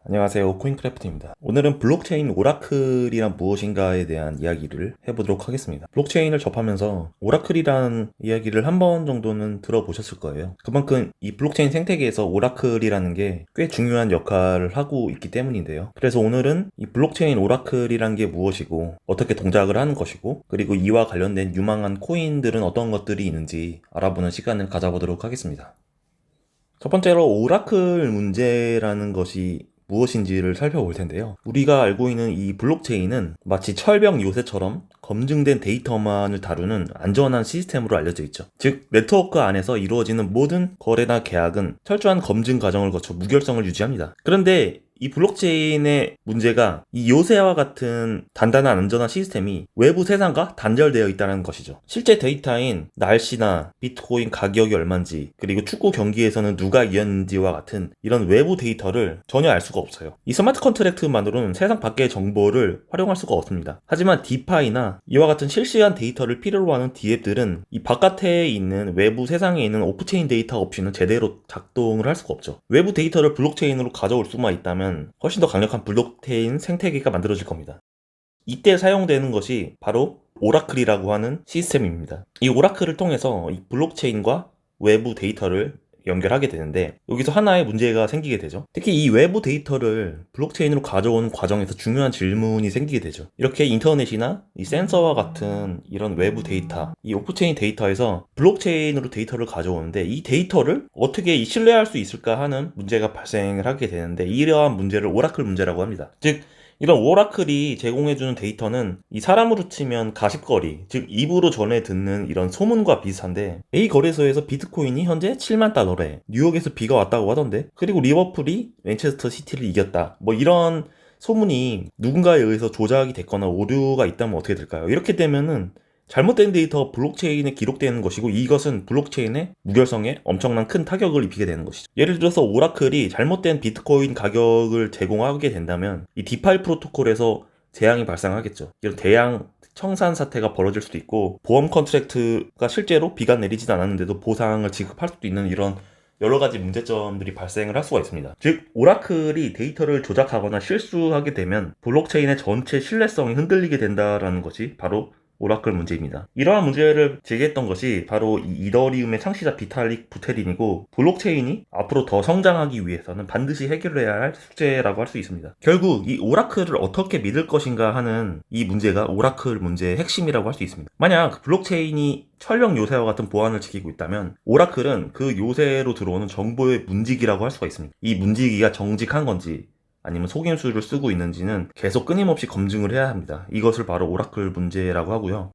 안녕하세요, 코인크래프트입니다. 오늘은 블록체인 오라클이란 무엇인가에 대한 이야기를 해보도록 하겠습니다. 블록체인을 접하면서 오라클이란 이야기를 한 번 정도는 들어보셨을 거예요. 그만큼 이 블록체인 생태계에서 오라클이라는 게 꽤 중요한 역할을 하고 있기 때문인데요. 그래서 오늘은 이 블록체인 오라클이란 게 무엇이고 어떻게 동작을 하는 것이고, 그리고 이와 관련된 유망한 코인들은 어떤 것들이 있는지 알아보는 시간을 가져보도록 하겠습니다. 첫 번째로 오라클 문제라는 것이 무엇인지를 살펴볼 텐데요. 우리가 알고 있는 이 블록체인은 마치 철벽 요새처럼 검증된 데이터만을 다루는 안전한 시스템으로 알려져 있죠. 즉, 네트워크 안에서 이루어지는 모든 거래나 계약은 철저한 검증 과정을 거쳐 무결성을 유지합니다. 그런데 이 블록체인의 문제가 이 요새와 같은 단단한 안전한 시스템이 외부 세상과 단절되어 있다는 것이죠. 실제 데이터인 날씨나 비트코인 가격이 얼마인지, 그리고 축구 경기에서는 누가 이겼는지와 같은 이런 외부 데이터를 전혀 알 수가 없어요. 이 스마트 컨트랙트만으로는 세상 밖의 정보를 활용할 수가 없습니다. 하지만 디파이나 이와 같은 실시간 데이터를 필요로 하는 D앱들은 이 바깥에 있는 외부 세상에 있는 오프체인 데이터 없이는 제대로 작동을 할 수가 없죠. 외부 데이터를 블록체인으로 가져올 수만 있다면 훨씬 더 강력한 블록체인 생태계가 만들어질 겁니다. 이때 사용되는 것이 바로 오라클이라고 하는 시스템입니다. 이 오라클을 통해서 이 블록체인과 외부 데이터를 연결하게 되는데, 여기서 하나의 문제가 생기게 되죠. 특히 이 외부 데이터를 블록체인으로 가져오는 과정에서 중요한 질문이 생기게 되죠. 이렇게 인터넷이나 이 센서와 같은 이런 외부 데이터, 이 오프체인 데이터에서 블록체인으로 데이터를 가져오는데, 이 데이터를 어떻게 신뢰할 수 있을까 하는 문제가 발생을 하게 되는데, 이러한 문제를 오라클 문제라고 합니다. 즉, 이런 오라클이 제공해주는 데이터는 이 사람으로 치면 가십거리, 즉 입으로 전해 듣는 이런 소문과 비슷한데, A 거래소에서 비트코인이 현재 7만 달러래, 뉴욕에서 비가 왔다고 하던데, 그리고 리버풀이 맨체스터 시티를 이겼다, 뭐 이런 소문이 누군가에 의해서 조작이 됐거나 오류가 있다면 어떻게 될까요? 이렇게 되면은 잘못된 데이터 블록체인에 기록되는 것이고, 이것은 블록체인의 무결성에 엄청난 큰 타격을 입히게 되는 것이죠. 예를 들어서 오라클이 잘못된 비트코인 가격을 제공하게 된다면 이 디파이 프로토콜에서 재앙이 발생하겠죠. 이런 대양 청산 사태가 벌어질 수도 있고, 보험 컨트랙트가 실제로 비가 내리진 않았는데도 보상을 지급할 수도 있는 이런 여러 가지 문제점들이 발생을 할 수가 있습니다. 즉, 오라클이 데이터를 조작하거나 실수하게 되면 블록체인의 전체 신뢰성이 흔들리게 된다는 것이 바로 오라클 문제입니다. 이러한 문제를 제기했던 것이 바로 이 이더리움의 창시자 비탈릭 부테린이고, 블록체인이 앞으로 더 성장하기 위해서는 반드시 해결해야 할 숙제라고 할 수 있습니다. 결국 이 오라클을 어떻게 믿을 것인가 하는 이 문제가 오라클 문제의 핵심이라고 할 수 있습니다. 만약 블록체인이 철벽 요새와 같은 보안을 지키고 있다면, 오라클은 그 요새로 들어오는 정보의 문지기라고 할 수가 있습니다. 이 문지기가 정직한 건지 아니면 속임수를 쓰고 있는지는 계속 끊임없이 검증을 해야 합니다. 이것을 바로 오라클 문제라고 하고요.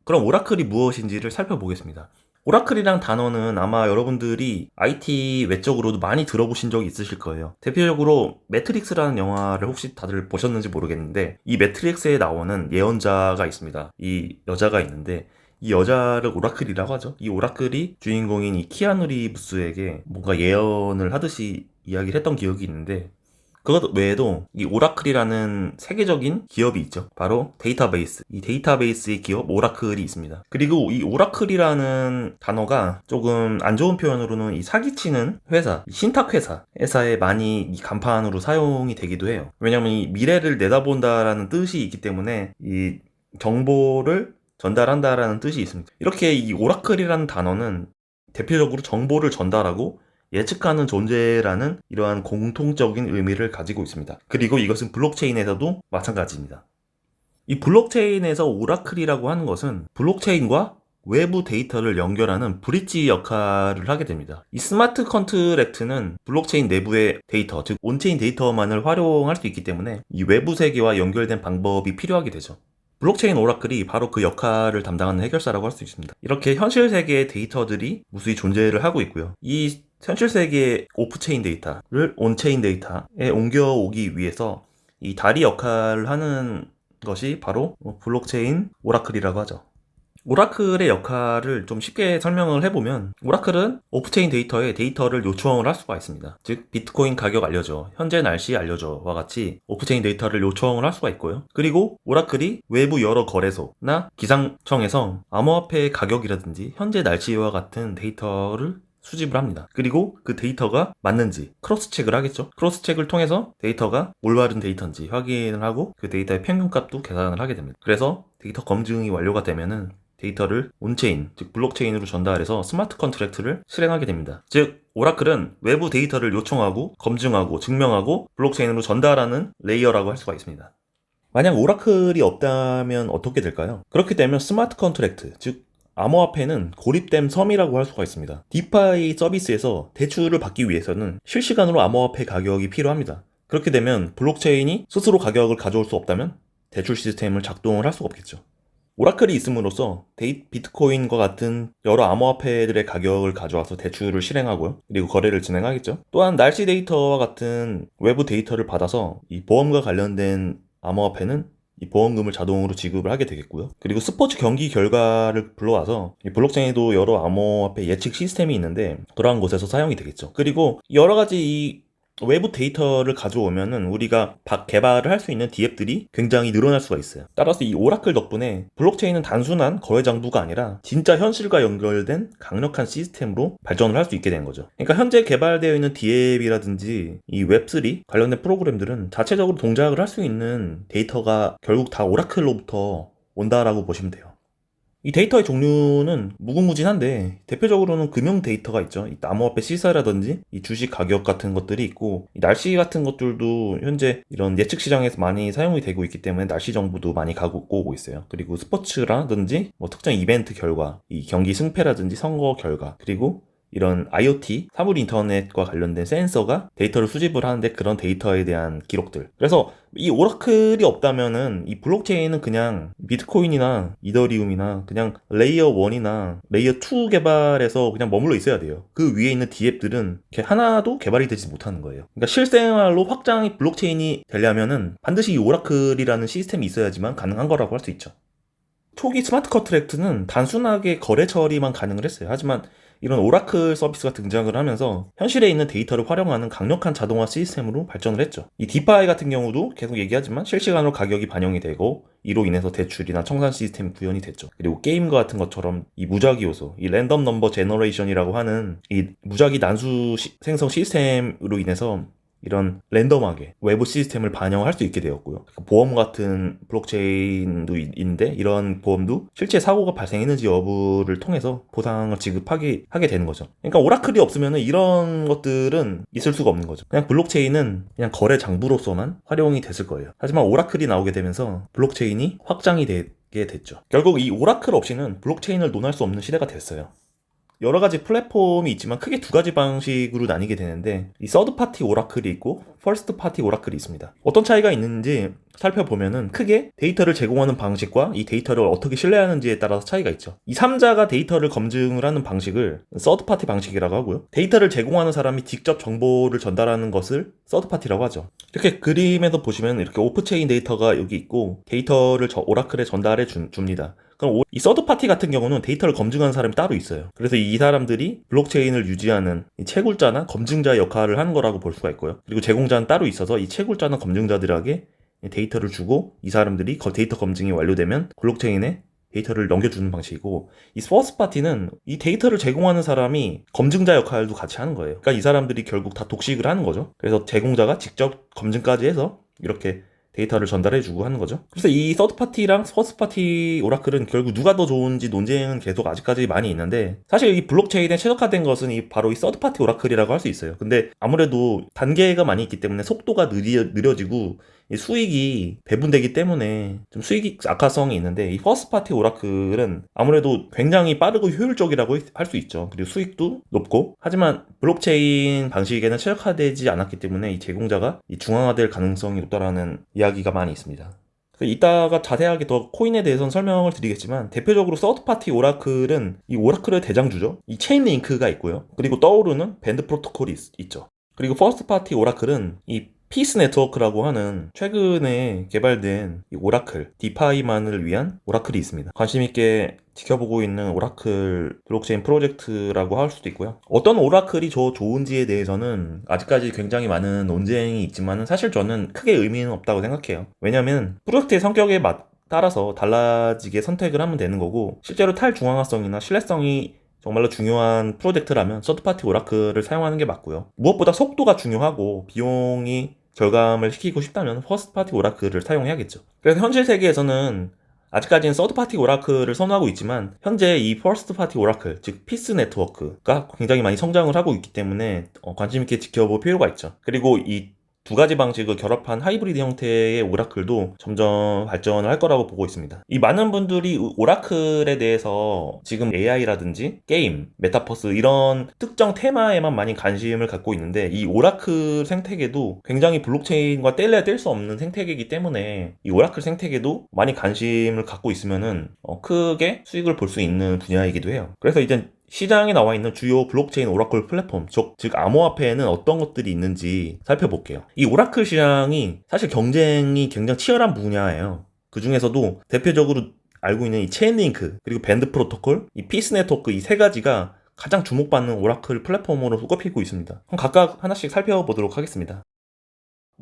그럼 오라클이 무엇인지를 살펴보겠습니다. 오라클이란 단어는 아마 여러분들이 IT 외적으로도 많이 들어보신 적이 있으실 거예요. 대표적으로 매트릭스라는 영화를 혹시 다들 보셨는지 모르겠는데, 이 매트릭스에 나오는 예언자가 있습니다. 이 여자가 있는데, 이 여자를 오라클이라고 하죠. 이 오라클이 주인공인 이 키아누 리브스에게 뭔가 예언을 하듯이 이야기를 했던 기억이 있는데, 그것 외에도 이 오라클이라는 세계적인 기업이 있죠. 바로 데이터베이스. 이 데이터베이스의 기업 오라클이 있습니다. 그리고 이 오라클이라는 단어가 조금 안 좋은 표현으로는 이 사기치는 회사, 회사에 많이 이 간판으로 사용이 되기도 해요. 왜냐면 이 미래를 내다본다라는 뜻이 있기 때문에 이 정보를 전달한다라는 뜻이 있습니다. 이렇게 이 오라클이라는 단어는 대표적으로 정보를 전달하고 예측하는 존재라는 이러한 공통적인 의미를 가지고 있습니다. 그리고 이것은 블록체인에서도 마찬가지입니다. 이 블록체인에서 오라클이라고 하는 것은 블록체인과 외부 데이터를 연결하는 브릿지 역할을 하게 됩니다. 이 스마트 컨트랙트는 블록체인 내부의 데이터, 즉 온체인 데이터만을 활용할 수 있기 때문에 이 외부 세계와 연결된 방법이 필요하게 되죠. 블록체인 오라클이 바로 그 역할을 담당하는 해결사라고 할 수 있습니다. 이렇게 현실 세계의 데이터들이 무수히 존재를 하고 있고요. 이 현실 세계의 오프체인 데이터를 온체인 데이터에 옮겨오기 위해서 이 다리 역할을 하는 것이 바로 블록체인 오라클이라고 하죠. 오라클의 역할을 좀 쉽게 설명을 해보면, 오라클은 오프체인 데이터에 데이터를 요청을 할 수가 있습니다. 즉 비트코인 가격 알려줘, 현재 날씨 알려줘와 같이 오프체인 데이터를 요청을 할 수가 있고요. 그리고 오라클이 외부 여러 거래소나 기상청에서 암호화폐 가격이라든지 현재 날씨와 같은 데이터를 수집을 합니다. 그리고 그 데이터가 맞는지 크로스 체크를 하겠죠. 크로스 체크를 통해서 데이터가 올바른 데이터인지 확인을 하고 그 데이터의 평균값도 계산을 하게 됩니다. 그래서 데이터 검증이 완료가 되면은 데이터를 온체인, 즉 블록체인으로 전달해서 스마트 컨트랙트를 실행하게 됩니다. 즉 오라클은 외부 데이터를 요청하고 검증하고 증명하고 블록체인으로 전달하는 레이어라고 할 수가 있습니다. 만약 오라클이 없다면 어떻게 될까요? 그렇게 되면 스마트 컨트랙트, 즉 암호화폐는 고립된 섬이라고 할 수가 있습니다. 디파이 서비스에서 대출을 받기 위해서는 실시간으로 암호화폐 가격이 필요합니다. 그렇게 되면 블록체인이 스스로 가격을 가져올 수 없다면 대출 시스템을 작동을 할 수가 없겠죠. 오라클이 있음으로써 비트코인과 같은 여러 암호화폐들의 가격을 가져와서 대출을 실행하고요. 그리고 거래를 진행하겠죠. 또한 날씨 데이터와 같은 외부 데이터를 받아서 이 보험과 관련된 암호화폐는 이 보험금을 자동으로 지급을 하게 되겠고요. 그리고 스포츠 경기 결과를 불러와서 이 블록체인에도 여러 암호화폐 예측 시스템이 있는데 그러한 곳에서 사용이 되겠죠. 그리고 여러 가지 이 외부 데이터를 가져오면은 우리가 개발을 할 수 있는 디앱들이 굉장히 늘어날 수가 있어요. 따라서 이 오라클 덕분에 블록체인은 단순한 거래 장부가 아니라 진짜 현실과 연결된 강력한 시스템으로 발전을 할 수 있게 된 거죠. 그러니까 현재 개발되어 있는 디앱이라든지 이 웹3 관련된 프로그램들은 자체적으로 동작을 할 수 있는 데이터가 결국 다 오라클로부터 온다라고 보시면 돼요. 이 데이터의 종류는 무궁무진한데 대표적으로는 금융 데이터가 있죠. 이 암호화폐 시세라든지 이 주식 가격 같은 것들이 있고 이 날씨 같은 것들도 현재 이런 예측 시장에서 많이 사용이 되고 있기 때문에 날씨 정보도 많이 갖고 오고 있어요. 그리고 스포츠라든지 뭐 특정 이벤트 결과, 이 경기 승패라든지 선거 결과, 그리고 이런 IoT, 사물 인터넷과 관련된 센서가 데이터를 수집을 하는데 그런 데이터에 대한 기록들. 그래서 이 오라클이 없다면은 이 블록체인은 그냥 비트코인이나 이더리움이나 그냥 레이어 1이나 레이어 2 개발에서 그냥 머물러 있어야 돼요. 그 위에 있는 디앱들은 하나도 개발이 되지 못하는 거예요. 그러니까 실생활로 확장이 블록체인이 되려면은 반드시 이 오라클이라는 시스템이 있어야지만 가능한 거라고 할 수 있죠. 초기 스마트 컨트랙트는 단순하게 거래 처리만 가능을 했어요. 하지만 이런 오라클 서비스가 등장을 하면서 현실에 있는 데이터를 활용하는 강력한 자동화 시스템으로 발전을 했죠. 이 디파이 같은 경우도 계속 얘기하지만 실시간으로 가격이 반영이 되고 이로 인해서 대출이나 청산 시스템이 구현이 됐죠. 그리고 게임과 같은 것처럼 이 무작위 요소, 이 랜덤 넘버 제너레이션이라고 하는 이 무작위 난수 생성 시스템으로 인해서 이런 랜덤하게 외부 시스템을 반영할 수 있게 되었고요. 보험 같은 블록체인도 있는데 이런 보험도 실제 사고가 발생했는지 여부를 통해서 보상을 지급하게 하게 되는 거죠. 그러니까 오라클이 없으면 이런 것들은 있을 수가 없는 거죠. 그냥 블록체인은 그냥 거래 장부로서만 활용이 됐을 거예요. 하지만 오라클이 나오게 되면서 블록체인이 확장이 되게 됐죠. 결국 이 오라클 없이는 블록체인을 논할 수 없는 시대가 됐어요. 여러 가지 플랫폼이 있지만 크게 두 가지 방식으로 나뉘게 되는데 이 서드 파티 오라클이 있고 퍼스트 파티 오라클이 있습니다. 어떤 차이가 있는지 살펴보면은 크게 데이터를 제공하는 방식과 이 데이터를 어떻게 신뢰하는지에 따라서 차이가 있죠. 이 3자가 데이터를 검증을 하는 방식을 서드 파티 방식이라고 하고요. 데이터를 제공하는 사람이 직접 정보를 전달하는 것을 서드 파티라고 하죠. 이렇게 그림에서 보시면 이렇게 오프체인 데이터가 여기 있고 데이터를 오라클에 전달해 줍니다. 그럼 이 서드 파티 같은 경우는 데이터를 검증하는 사람이 따로 있어요. 그래서 이 사람들이 블록체인을 유지하는 이 채굴자나 검증자 역할을 하는 거라고 볼 수가 있고요. 그리고 제공자는 따로 있어서 이 채굴자나 검증자들에게 데이터를 주고 이 사람들이 데이터 검증이 완료되면 블록체인에 데이터를 넘겨주는 방식이고, 이 퍼스트 파티는 이 데이터를 제공하는 사람이 검증자 역할도 같이 하는 거예요. 그러니까 이 사람들이 결국 다 독식을 하는 거죠. 그래서 제공자가 직접 검증까지 해서 이렇게 데이터를 전달해주고 하는 거죠. 그래서 이 서드파티랑 퍼스트파티 오라클은 결국 누가 더 좋은지 논쟁은 계속 아직까지 많이 있는데, 사실 이 블록체인에 최적화된 것은 바로 이 서드파티 오라클이라고 할 수 있어요. 근데 아무래도 단계가 많이 있기 때문에 속도가 느려지고 수익이 배분되기 때문에 좀 수익 악화성이 있는데, 이 퍼스트파티 오라클은 아무래도 굉장히 빠르고 효율적이라고 할 수 있죠. 그리고 수익도 높고, 하지만 블록체인 방식에는 최적화되지 않았기 때문에 이 제공자가 중앙화될 가능성이 높다라는 이야기가 많이 있습니다. 이따가 자세하게 더 코인에 대해서는 설명을 드리겠지만, 대표적으로 서드파티 오라클은 이 오라클의 대장주죠. 이 체인링크가 있고요. 그리고 떠오르는 밴드 프로토콜이 있죠. 그리고 퍼스트파티 오라클은 이 피스 네트워크라고 하는 최근에 개발된 이 오라클, 디파이만을 위한 오라클이 있습니다. 관심 있게 지켜보고 있는 오라클 블록체인 프로젝트라고 할 수도 있고요. 어떤 오라클이 좋은지에 대해서는 아직까지 굉장히 많은 논쟁이 있지만 사실 저는 크게 의미는 없다고 생각해요. 왜냐면 프로젝트의 성격에 따라서 달라지게 선택을 하면 되는 거고, 실제로 탈중앙화성이나 신뢰성이 정말로 중요한 프로젝트라면 서드파티 오라클을 사용하는 게 맞고요. 무엇보다 속도가 중요하고 비용이 절감을 시키고 싶다면 퍼스트파티 오라클을 사용해야겠죠. 그래서 현실 세계에서는 아직까지는 서드파티 오라클을 선호하고 있지만 현재 이 퍼스트파티 오라클, 즉 피스 네트워크가 굉장히 많이 성장을 하고 있기 때문에 관심 있게 지켜볼 필요가 있죠. 그리고 이 두 가지 방식을 결합한 하이브리드 형태의 오라클도 점점 발전을 할 거라고 보고 있습니다. 이 많은 분들이 오라클에 대해서 지금 AI라든지 게임, 메타버스 이런 특정 테마에만 많이 관심을 갖고 있는데 이 오라클 생태계도 굉장히 블록체인과 뗄래야 뗄 수 없는 생태계이기 때문에 이 오라클 생태계도 많이 관심을 갖고 있으면은 크게 수익을 볼 수 있는 분야이기도 해요. 그래서 이제 시장에 나와 있는 주요 블록체인 오라클 플랫폼, 즉 암호화폐에는 어떤 것들이 있는지 살펴볼게요. 이 오라클 시장이 사실 경쟁이 굉장히 치열한 분야예요. 그 중에서도 대표적으로 알고 있는 이 체인링크, 그리고 밴드 프로토콜, 이 피스 네트워크 이 세 가지가 가장 주목받는 오라클 플랫폼으로 꼽히고 있습니다. 그럼 각각 하나씩 살펴보도록 하겠습니다.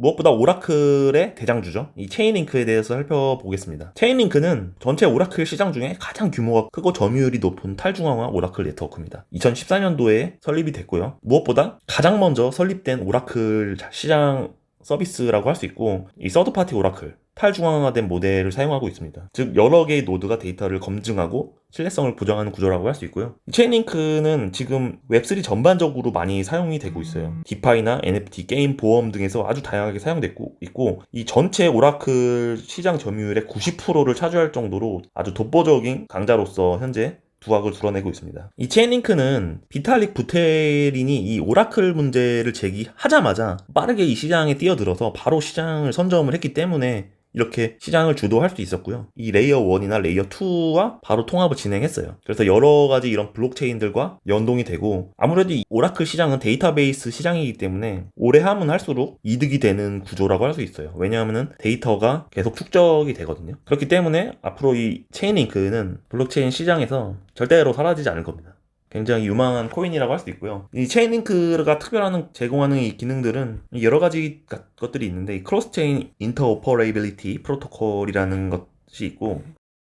무엇보다 오라클의 대장주죠. 이 체인링크에 대해서 살펴보겠습니다. 체인링크는 전체 오라클 시장 중에 가장 규모가 크고 점유율이 높은 탈중앙화 오라클 네트워크입니다. 2014년도에 설립이 됐고요. 무엇보다 가장 먼저 설립된 오라클 시장 서비스라고 할 수 있고, 이 서드파티 오라클, 탈중앙화된 모델을 사용하고 있습니다. 즉 여러 개의 노드가 데이터를 검증하고 신뢰성을 보장하는 구조라고 할 수 있고요. 이 체인링크는 지금 웹3 전반적으로 많이 사용이 되고 있어요. 디파이나 NFT, 게임, 보험 등에서 아주 다양하게 사용되고 있고, 이 전체 오라클 시장 점유율의 90%를 차지할 정도로 아주 독보적인 강자로서 현재 두각을 드러내고 있습니다. 이 체인링크는 비탈릭 부테린이 이 오라클 문제를 제기하자마자 빠르게 이 시장에 뛰어들어서 바로 시장을 선점을 했기 때문에 이렇게 시장을 주도할 수 있었고요. 이 레이어 1이나 레이어 2와 바로 통합을 진행했어요. 그래서 여러 가지 이런 블록체인들과 연동이 되고, 아무래도 이 오라클 시장은 데이터베이스 시장이기 때문에 오래 하면 할수록 이득이 되는 구조라고 할 수 있어요. 왜냐하면 데이터가 계속 축적이 되거든요. 그렇기 때문에 앞으로 이 체인링크는 블록체인 시장에서 절대로 사라지지 않을 겁니다. 굉장히 유망한 코인이라고 할 수 있고요. 이 체인링크가 제공하는 이 기능들은 여러 가지 것들이 있는데, 이 크로스체인 인터오퍼레이빌리티 프로토콜이라는 것이 있고,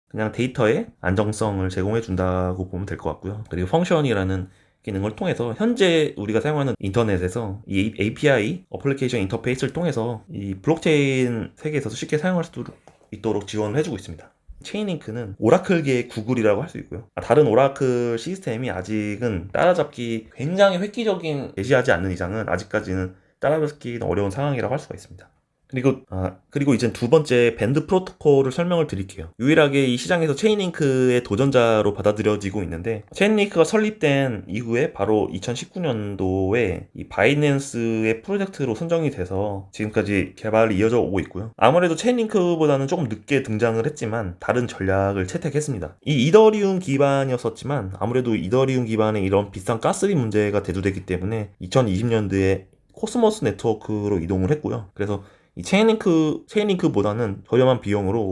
그냥 데이터의 안정성을 제공해 준다고 보면 될 것 같고요. 그리고 펑션이라는 기능을 통해서 현재 우리가 사용하는 인터넷에서 이 API 어플리케이션 인터페이스를 통해서 이 블록체인 세계에서 쉽게 사용할 수 있도록 지원을 해주고 있습니다. 체인링크는 오라클계의 구글이라고 할 수 있고요. 다른 오라클 시스템이 아직은 따라잡기 굉장히 획기적인 제시하지 않는 이상은 아직까지는 따라잡기는 어려운 상황이라고 할 수가 있습니다. 그리고 이제 두 번째 밴드 프로토콜을 설명을 드릴게요. 유일하게 이 시장에서 체인링크의 도전자로 받아들여지고 있는데, 체인링크가 설립된 이후에 바로 2019년도에 이 바이낸스의 프로젝트로 선정이 돼서 지금까지 개발이 이어져 오고 있고요. 아무래도 체인링크보다는 조금 늦게 등장을 했지만 다른 전략을 채택했습니다. 이 이더리움 기반이었었지만 아무래도 이더리움 기반의 이런 비싼 가스비 문제가 대두됐기 때문에 2020년도에 코스모스 네트워크로 이동을 했고요. 그래서 이 체인링크보다는 저렴한 비용으로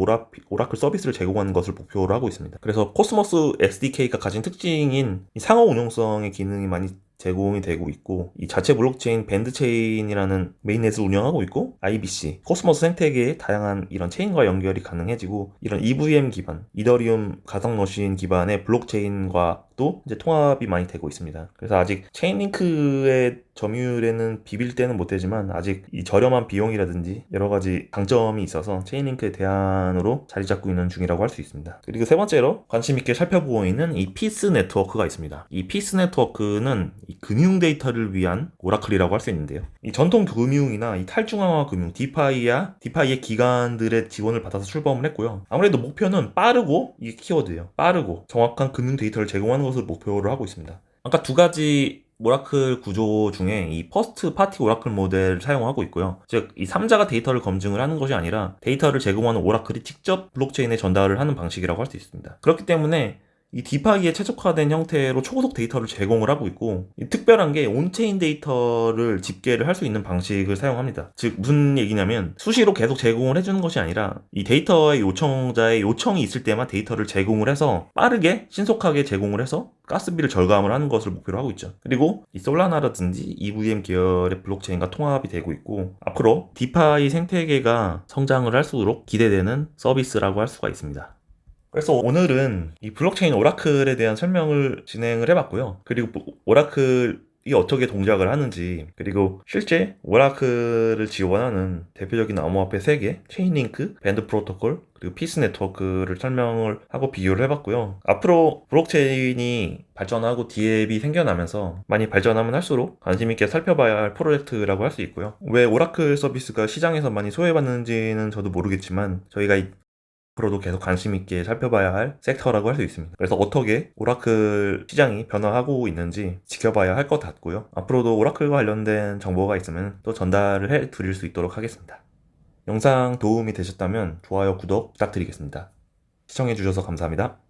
오라클 서비스를 제공하는 것을 목표로 하고 있습니다. 그래서 코스모스 SDK가 가진 특징인 이 상호 운용성의 기능이 많이 제공이 되고 있고, 이 자체 블록체인 밴드체인이라는 메인넷을 운영하고 있고, IBC, 코스모스 생태계의 다양한 이런 체인과 연결이 가능해지고, 이런 EVM 기반, 이더리움 가상머신 기반의 블록체인과도 이제 통합이 많이 되고 있습니다. 그래서 아직 체인링크의 점유율에는 비빌 때는 못되지만 아직 이 저렴한 비용이라든지 여러 가지 장점이 있어서 체인링크의 대안으로 자리 잡고 있는 중이라고 할 수 있습니다. 그리고 세 번째로 관심 있게 살펴보고 있는 이 피스 네트워크가 있습니다. 이 피스 네트워크는 이 금융 데이터를 위한 오라클이라고 할 수 있는데요. 이 전통 금융이나 이 탈중앙화 금융, 디파이의 기관들의 지원을 받아서 출범을 했고요. 아무래도 목표는 빠르고, 이게 키워드예요. 빠르고 정확한 금융 데이터를 제공하는 것을 목표로 하고 있습니다. 아까 두 가지 오라클 구조 중에 이 퍼스트 파티 오라클 모델을 사용하고 있고요. 즉, 이 3자가 데이터를 검증을 하는 것이 아니라 데이터를 제공하는 오라클이 직접 블록체인에 전달을 하는 방식이라고 할 수 있습니다. 그렇기 때문에 이 디파이에 최적화된 형태로 초고속 데이터를 제공을 하고 있고, 특별한 게 온체인 데이터를 집계를 할 수 있는 방식을 사용합니다. 즉 무슨 얘기냐면 수시로 계속 제공을 해주는 것이 아니라 이 데이터의 요청자의 요청이 있을 때만 데이터를 제공을 해서 빠르게 신속하게 제공을 해서 가스비를 절감을 하는 것을 목표로 하고 있죠. 그리고 이 솔라나라든지 EVM 계열의 블록체인과 통합이 되고 있고, 앞으로 디파이 생태계가 성장을 할수록 기대되는 서비스라고 할 수가 있습니다. 그래서 오늘은 이 블록체인 오라클에 대한 설명을 진행을 해봤고요. 그리고 오라클이 어떻게 동작을 하는지, 그리고 실제 오라클을 지원하는 대표적인 암호화폐 3개, 체인링크, 밴드 프로토콜, 그리고 피스 네트워크를 설명을 하고 비교를 해봤고요. 앞으로 블록체인이 발전하고 DApp이 생겨나면서 많이 발전하면 할수록 관심 있게 살펴봐야 할 프로젝트라고 할 수 있고요. 왜 오라클 서비스가 시장에서 많이 소외받는지는 저도 모르겠지만 저희가 앞으로도 계속 관심 있게 살펴봐야 할 섹터라고 할 수 있습니다. 그래서 어떻게 오라클 시장이 변화하고 있는지 지켜봐야 할 것 같고요. 앞으로도 오라클과 관련된 정보가 있으면 또 전달을 해 드릴 수 있도록 하겠습니다. 영상 도움이 되셨다면 좋아요, 구독 부탁드리겠습니다. 시청해주셔서 감사합니다.